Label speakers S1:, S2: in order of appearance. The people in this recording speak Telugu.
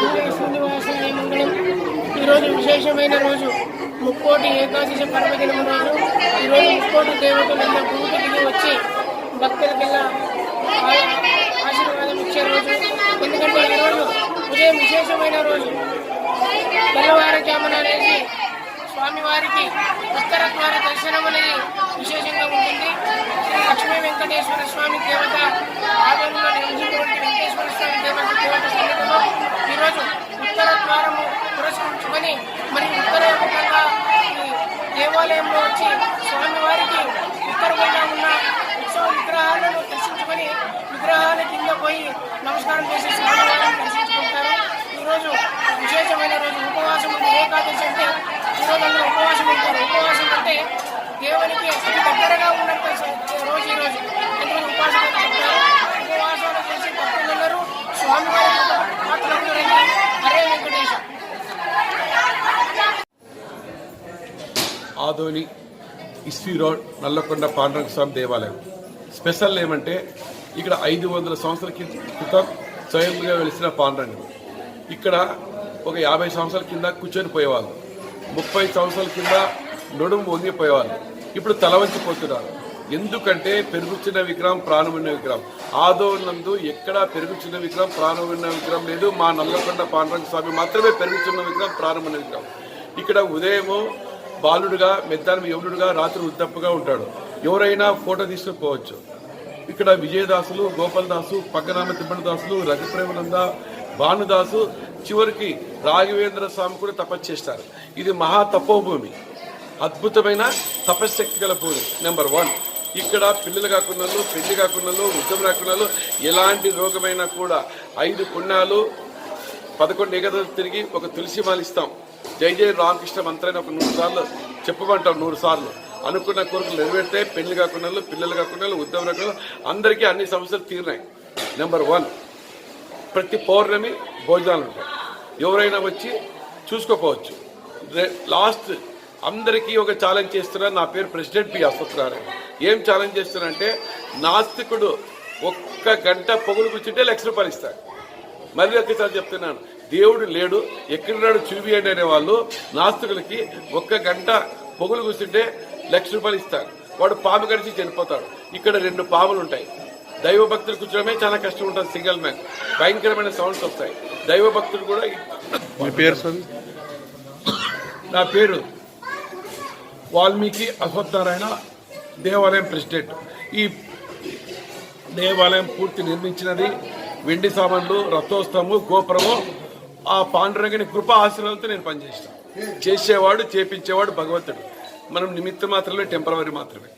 S1: శ్రీనివాసాయ మంగళం. ఈరోజు విశేషమైన రోజు, ముక్కోటి ఏకాదశి పర్వదినం రోజు. ఈరోజు ముక్కోటి దేవతలందరూ భూమికి వచ్చి భక్తులకెల్లా ఆశీర్వాదం ఇచ్చే రోజు. ఎందుకంటే ఈరోజు ఉదయం విశేషమైన రోజు. తెల్లవారుజామున అనేది స్వామివారికి ఉత్తర ద్వార దర్శనం అనేది విశేషంగా ఉంటుంది. శ్రీ లక్ష్మీ వెంకటేశ్వర స్వామి దేవత ఆలయంలో నివసించినటువంటి వెంకటేశ్వర స్వామి దేవత సన్నిధిలో ఈరోజు ఉత్తర ద్వారము పురస్కరించుకొని మరి ఉత్తరముఖంగా దేవాలయంలో వచ్చి స్వామివారికి ఉత్తరముగా ఉన్న ఉత్సవ విగ్రహాలను దర్శించుకొని విగ్రహాల కింద పోయి నమస్కారం చేసి స్వామివారిని దర్శించుకుంటారు. ఈరోజు విశేషమైన రోజు. ఉపవాసం ఉంది. ఏకాదశి అంటే ఈరోజు అందరూ ఉపవాసం ఉంటారు. ఉపవాసం అంటే దేవునికి అతి దగ్గరగా ఉన్నట్టు రోజు ఈరోజు ఎంతమంది ఉపవాసం ఉంటారు. ఉపవాసాలు చేసి భక్తులందరూ స్వామివారి మాట్లాడుతారని హరే వెంకటేశ.
S2: ఆదోని ఇస్వి రోడ్ నల్లకొండ పాండురంగ స్వామి దేవాలయం స్పెషల్ ఏమంటే ఇక్కడ 500 సంవత్సరాల క్రితం స్వయంగా వెలిసిన పాండురంగుడు. ఇక్కడ ఒక 50 సంవత్సరాల కింద కూర్చొని పోయేవాళ్ళు, 30 సంవత్సరాల కింద నడుము వంగిపోయేవాళ్ళు. ఇప్పుడు తల వంచిపోతున్నారు. ఎందుకంటే పెరుగుతున్న విగ్రహం ప్రాణమున్న విగ్రహం. ఆదోనందు ఎక్కడా పెరుగుతున్న విగ్రహం ప్రాణమున్న విగ్రహం లేదు. మా నల్లకొండ పాండురంగ స్వామి మాత్రమే పెరుగుతున్న విగ్రహం ప్రాణమున్న విగ్రహం. ఇక్కడ ఉదయము బాలుడుగా, మెద్దానం యవనుడుగా, రాత్రి వృద్ధప్పుగా ఉంటాడు. ఎవరైనా ఫోటో తీసుకుని పోవచ్చు. ఇక్కడ విజయదాసులు, గోపాలదాసు, పగ్గనామ తిమ్మనదాసులు, రఘుప్రేమనంద, భానుదాసు, చివరికి రాఘవేంద్ర స్వామి కూడా తపస్సు చేస్తారు. ఇది మహా తపోభూమి, అద్భుతమైన తపశ్శక్తి గల భూమి. నెంబర్ 1. ఇక్కడ పిల్లలు కాకుండా, పెళ్లి కాకుండా, వృద్ధం రాకుండా, ఎలాంటి రోగమైనా కూడా 5 పుణ్యాలు 11 ఏకాదశి తిరిగి ఒక తులసి మాల ఇస్తాం. జై జై రామకృష్ణ మంత్రాన్ని ఒక 100 సార్లు చెప్పమంటాం. 100 సార్లు అనుకున్న కోరికలు నెరవేరితే పిల్లలు కాకుండా, పిల్లలు కాకుండా, ఉద్యమం రాకుండా అందరికీ అన్ని సమస్యలు తీరినాయి. నెంబర్ 1. ప్రతి పౌర్ణమి భోజనాలు ఉంటాయి. ఎవరైనా వచ్చి చూసుకోపోవచ్చు. లాస్ట్ అందరికీ ఒక ఛాలెంజ్ చేస్తున్నా. నా పేరు ప్రెసిడెంట్ పి అశ్వత్థనారాయణ. ఏం ఛాలెంజ్ చేస్తున్నానంటే, నాస్తికుడు 1 గంట పొగులు కూర్చుంటే ₹1,00,000 ఇస్తాడు. మళ్ళీ ఒక్కసారి చెప్తున్నాను, దేవుడు లేడు ఎక్కడున్నాడు చూపియండి అనే వాళ్ళు నాస్తికులకి 1 గంట పొగులు కూర్చుంటే ₹1,00,000 ఇస్తాడు. వాడు పాము కడిచి చనిపోతాడు. ఇక్కడ 2 పాములు ఉంటాయి. దైవ భక్తులు కూర్చోడమే చాలా కష్టం ఉంటుంది. సింగిల్ మ్యాన్ భయంకరమైన సౌండ్స్ వస్తాయి. దైవ భక్తులు కూడా.
S3: మీ పేరు సార్?
S2: నా పేరు వాల్మీకి అశ్వత్థనారాయణ, దేవాలయం ప్రెసిడెంట్. ఈ దేవాలయం పూర్తి నిర్మించినది వెండి సామాన్లు, రథోత్సవము, గోపురము ఆ పాండురంగుని కృపా ఆశీర్వాదంతో నేను పనిచేస్తాను. చేసేవాడు, చేపించేవాడు భగవంతుడు. మనం నిమిత్తం మాత్రమే, టెంపరవరీ మాత్రమే.